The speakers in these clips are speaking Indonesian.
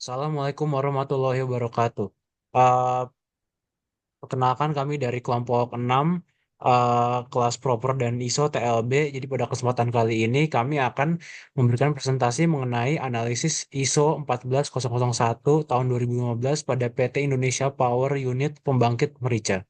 Assalamualaikum warahmatullahi wabarakatuh. Eh, Perkenalkan kami dari kelompok 6 kelas proper dan ISO TLB. Jadi pada kesempatan kali ini kami akan memberikan presentasi mengenai analisis ISO 14001 tahun 2015 pada PT Indonesia Power Unit Pembangkit Merica.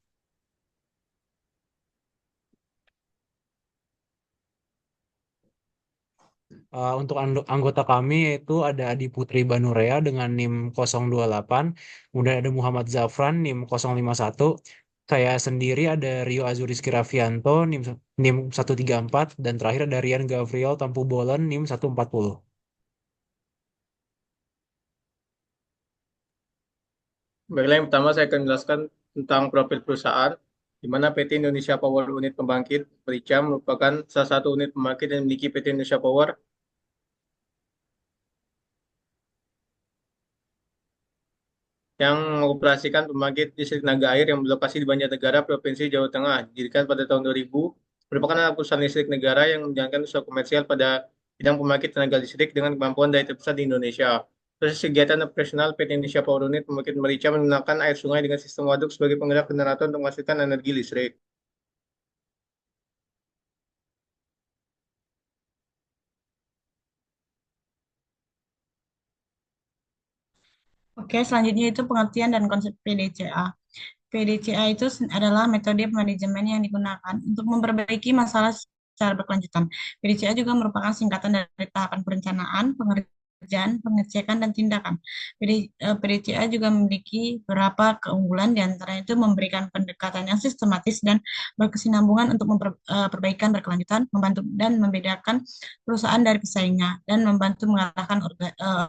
Untuk anggota kami yaitu ada Adi Putri Banurea dengan NIM 028, kemudian ada Muhammad Zafran NIM 051, saya sendiri ada Rio Azurizki Rafianto NIM 134, dan terakhir ada Rian Gavriel Tampu Bolon NIM 140. Baiklah, yang pertama saya akan menjelaskan tentang profil perusahaan, di mana PT Indonesia Power Unit Pembangkit Merica merupakan salah satu unit pembangkit yang memiliki PT Indonesia Power yang mengoperasikan pembangkit listrik tenaga air yang berlokasi di Banjarnegara, Provinsi Jawa Tengah. Didirikan pada tahun 2000, merupakan anak perusahaan listrik negara yang menjalankan usaha komersial pada bidang pembangkit tenaga listrik dengan kemampuan daya terbesar di Indonesia. Proses kegiatan operasional PT Indonesia Power Unit Pembangkit Merica menggunakan air sungai dengan sistem waduk sebagai penggerak generator untuk menghasilkan energi listrik. Oke, selanjutnya itu pengertian dan konsep PDCA. PDCA itu adalah metode manajemen yang digunakan untuk memperbaiki masalah secara berkelanjutan. PDCA juga merupakan singkatan dari tahapan perencanaan, pengerjaan, pengecekan, dan tindakan. PDCA juga memiliki beberapa keunggulan, di antaranya itu memberikan pendekatan yang sistematis dan berkesinambungan untuk memperbaikan berkelanjutan, membantu dan membedakan perusahaan dari pesaingnya, dan membantu mengarahkan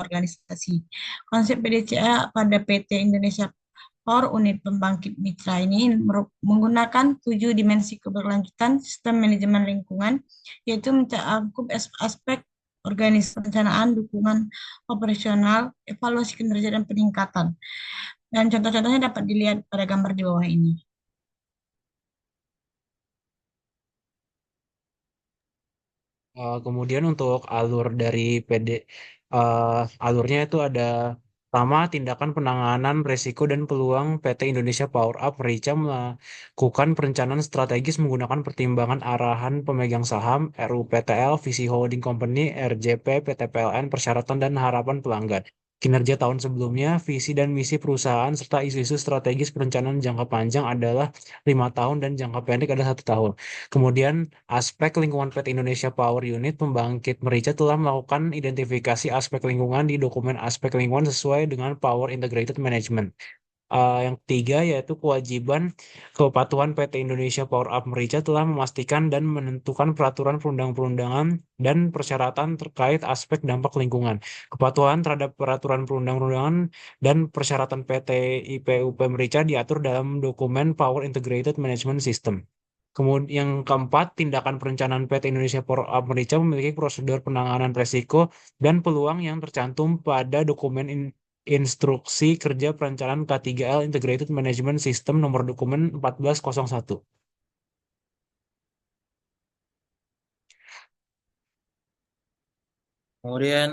organisasi. Konsep PDCA pada PT Indonesia Power Unit Pembangkit Mitra ini menggunakan 7 dimensi keberlanjutan sistem manajemen lingkungan, yaitu mencakup aspek organisasi perencanaan, dukungan operasional, evaluasi kinerja, dan peningkatan. Dan contoh-contohnya dapat dilihat pada gambar di bawah ini. Kemudian untuk alur dari alurnya itu ada pertama, tindakan penanganan risiko dan peluang PT Indonesia Power Up Merica melakukan perencanaan strategis menggunakan pertimbangan arahan pemegang saham, RUPTL, visi holding company, RJP, PT PLN, persyaratan dan harapan pelanggan. Kinerja tahun sebelumnya, visi dan misi perusahaan, serta isu-isu strategis perencanaan jangka panjang adalah 5 tahun dan jangka pendek adalah 1 tahun. Kemudian aspek lingkungan PT Indonesia Power Unit Pembangkit Merica telah melakukan identifikasi aspek lingkungan di dokumen aspek lingkungan sesuai dengan Power Integrated Management. Yang ketiga yaitu kewajiban kepatuhan PT Indonesia Power Up Merica telah memastikan dan menentukan peraturan perundang-perundangan dan persyaratan terkait aspek dampak lingkungan. Kepatuhan terhadap peraturan perundang-perundangan dan persyaratan PT IPUP Merica diatur dalam dokumen Power Integrated Management System. Kemudian yang keempat, tindakan perencanaan PT Indonesia Power Up Merica memiliki prosedur penanganan risiko dan peluang yang tercantum pada dokumen instruksi kerja perencanaan K3L Integrated Management System nomor dokumen 1401. Kemudian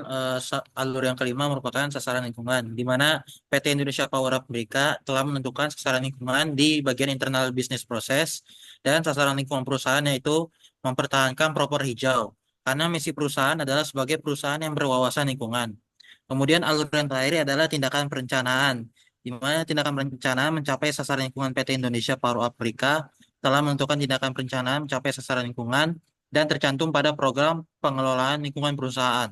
alur yang kelima merupakan sasaran lingkungan, di mana PT Indonesia Power Afrika telah menentukan sasaran lingkungan di bagian internal bisnis proses dan sasaran lingkungan perusahaan yaitu mempertahankan proper hijau, karena misi perusahaan adalah sebagai perusahaan yang berwawasan lingkungan. Kemudian alur yang terakhir adalah tindakan perencanaan, di mana tindakan perencanaan mencapai sasaran lingkungan PT Indonesia Power Afrika telah menentukan tindakan perencanaan mencapai sasaran lingkungan dan tercantum pada program pengelolaan lingkungan perusahaan.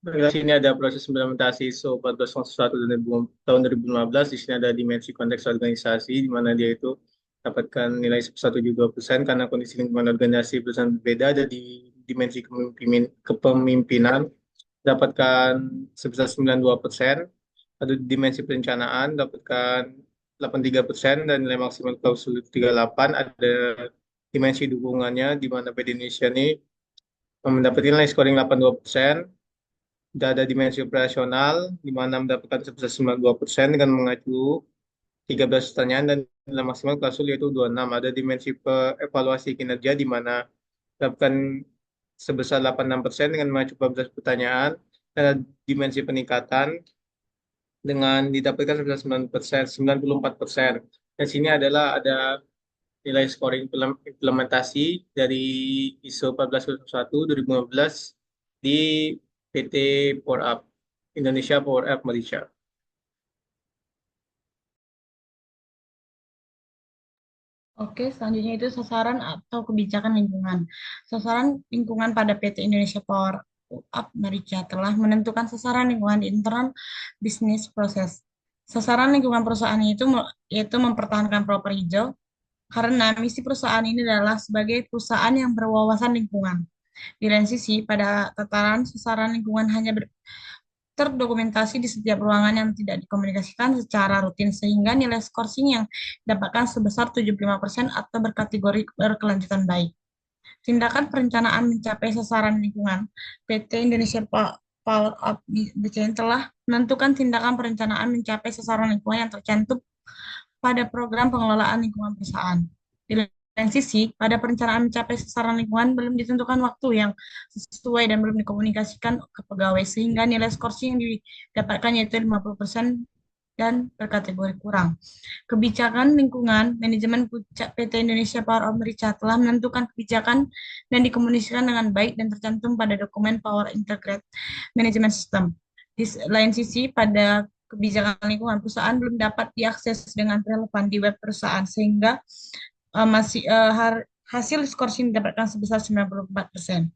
Di sini ada proses implementasi ISO 14001 tahun 2015. Di sini ada dimensi konteks organisasi, di mana dia itu dapatkan nilai 172% karena kondisi lingkungan organisasi perusahaan berbeda. Ada di dimensi kepemimpinan, dapatkan sebesar 92%. Ada di dimensi perencanaan, dapatkan 83%, dan nilai maksimal klausul 38. Ada dimensi dukungannya, di mana PD Indonesia ini mendapatkan nilai scoring 82%. Tidak ada dimensi operasional, di mana mendapatkan sebesar 92% dengan mengacu 13 pertanyaan, dan nilai maksimal klausul yaitu 26. Ada dimensi evaluasi kinerja, di mana mendapatkan sebesar 86% dengan mengacu 14 pertanyaan, dan dimensi peningkatan dengan didapatkan sebesar 9%, 94%. Dan sini adalah ada nilai scoring implementasi dari ISO 1401 2015 di PT Power Up Indonesia Power Up Malaysia. Oke, selanjutnya itu sasaran atau kebijakan lingkungan. Sasaran lingkungan pada PT Indonesia Power Up Merica telah menentukan sasaran lingkungan di internal bisnis proses. Sasaran lingkungan perusahaan itu yaitu mempertahankan proper hijau karena misi perusahaan ini adalah sebagai perusahaan yang berwawasan lingkungan. Di lain sisi, pada tataran sasaran lingkungan hanya terdokumentasi di setiap ruangan yang tidak dikomunikasikan secara rutin sehingga nilai skorsing yang didapatkan sebesar 75% atau berkategori berkelanjutan baik. Tindakan perencanaan mencapai sasaran lingkungan, PT Indonesia Power Up BCN telah menentukan tindakan perencanaan mencapai sasaran lingkungan yang tercantum pada program pengelolaan lingkungan perusahaan. Di lain sisi, pada perencanaan mencapai sasaran lingkungan belum ditentukan waktu yang sesuai dan belum dikomunikasikan ke pegawai, sehingga nilai skorsing yang didapatkan yaitu 50% dan berkategori kurang. Kebijakan lingkungan, manajemen puncak PT Indonesia Power of Merica telah menentukan kebijakan dan dikomunikasikan dengan baik dan tercantum pada dokumen Power Integrated Management System. Di lain sisi, pada kebijakan lingkungan perusahaan belum dapat diakses dengan relevan di web perusahaan sehingga hasil skorsing didapatkan sebesar 94%.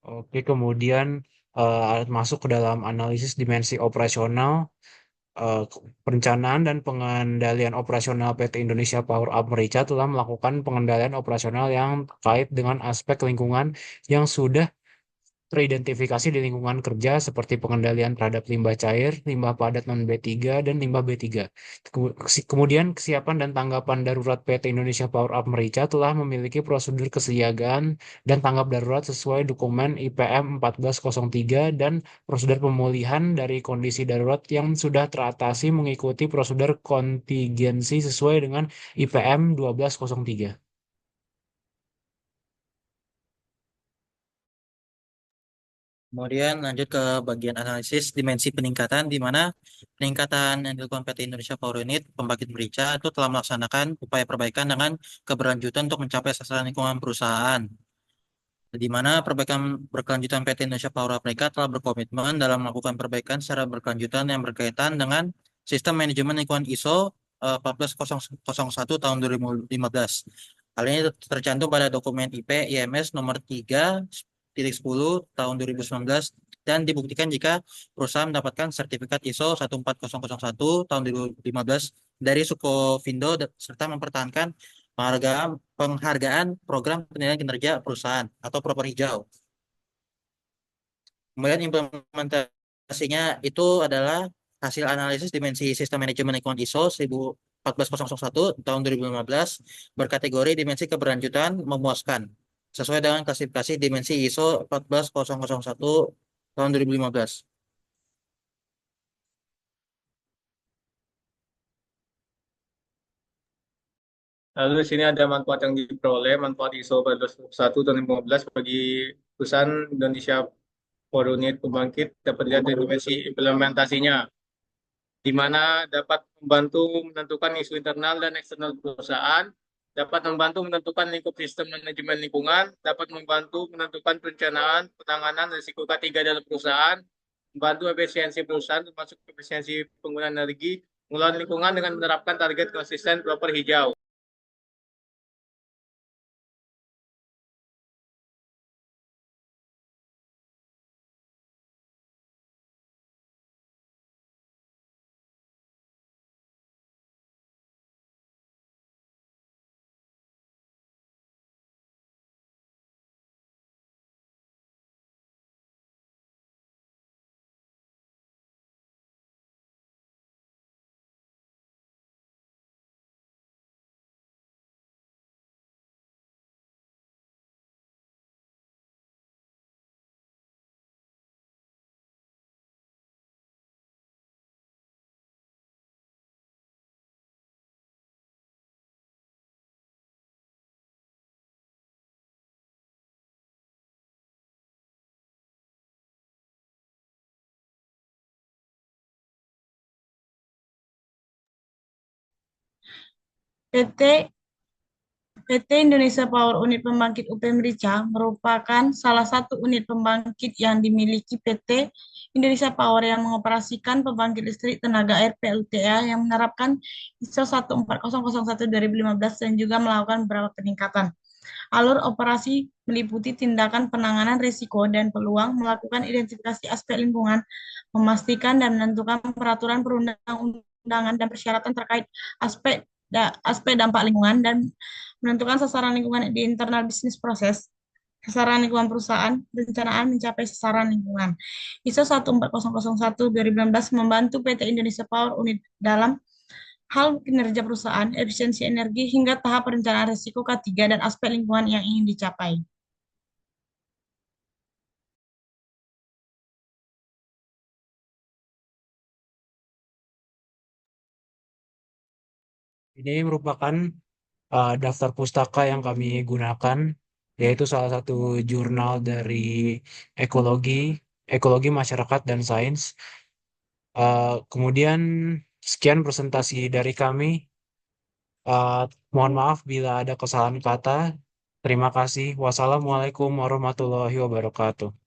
Oke, kemudian masuk ke dalam analisis dimensi operasional, perencanaan dan pengendalian operasional PT Indonesia Power Up Merica telah melakukan pengendalian operasional yang terkait dengan aspek lingkungan yang sudah teridentifikasi di lingkungan kerja seperti pengendalian terhadap limbah cair, limbah padat non-B3, dan limbah B3. Kemudian kesiapan dan tanggapan darurat PT Indonesia Power Up Merica telah memiliki prosedur kesiagaan dan tanggap darurat sesuai dokumen IPM 1403 dan prosedur pemulihan dari kondisi darurat yang sudah teratasi mengikuti prosedur kontingensi sesuai dengan IPM 1203. Kemudian lanjut ke bagian analisis dimensi peningkatan, di mana peningkatan yang dilakukan PT Indonesia Power Unit Pembangkit Merica itu telah melaksanakan upaya perbaikan dengan keberlanjutan untuk mencapai sasaran lingkungan perusahaan. Di mana perbaikan berkelanjutan PT Indonesia Power Up Merica telah berkomitmen dalam melakukan perbaikan secara berkelanjutan yang berkaitan dengan sistem manajemen lingkungan ISO 14001 tahun 2015. Hal ini tercantum pada dokumen IP IMS nomor 3.10 tahun 2019 dan dibuktikan jika perusahaan mendapatkan sertifikat ISO 14001 tahun 2015 dari Sukovindo serta mempertahankan penghargaan program penilaian kinerja perusahaan atau proper hijau. Kemudian implementasinya itu adalah hasil analisis dimensi sistem manajemen lingkungan ISO 14001 tahun 2015 berkategori dimensi keberlanjutan memuaskan sesuai dengan klasifikasi dimensi ISO 14001 tahun 2015. Lalu di sini ada manfaat yang diperoleh, manfaat ISO 14001 tahun 2015 bagi perusahaan Indonesia Power Unit Pembangkit dapat dilihat dari dimensi implementasinya, di mana dapat membantu menentukan isu internal dan eksternal perusahaan, dapat membantu menentukan lingkup sistem manajemen lingkungan, dapat membantu menentukan perencanaan penanganan risiko K3 dalam perusahaan, membantu efisiensi perusahaan termasuk efisiensi penggunaan energi, pengelolaan lingkungan dengan menerapkan target konsisten proper hijau. PT Indonesia Power Unit Pembangkit UP Merica merupakan salah satu unit pembangkit yang dimiliki PT Indonesia Power yang mengoperasikan pembangkit listrik tenaga air PLTA yang menerapkan ISO 14001 dan juga melakukan beberapa peningkatan. Alur operasi meliputi tindakan penanganan risiko dan peluang, melakukan identifikasi aspek lingkungan, memastikan dan menentukan peraturan perundang-undangan dan persyaratan terkait aspek dampak lingkungan, dan menentukan sasaran lingkungan di internal bisnis proses, sasaran lingkungan perusahaan, perencanaan mencapai sasaran lingkungan. ISO 14001 membantu PT Indonesia Power Unit dalam hal kinerja perusahaan, efisiensi energi, hingga tahap perencanaan risiko K3 dan aspek lingkungan yang ingin dicapai. Ini merupakan daftar pustaka yang kami gunakan, yaitu salah satu jurnal dari ekologi, ekologi masyarakat dan sains. Kemudian sekian presentasi dari kami. Mohon maaf bila ada kesalahan kata. Terima kasih. Wassalamualaikum warahmatullahi wabarakatuh.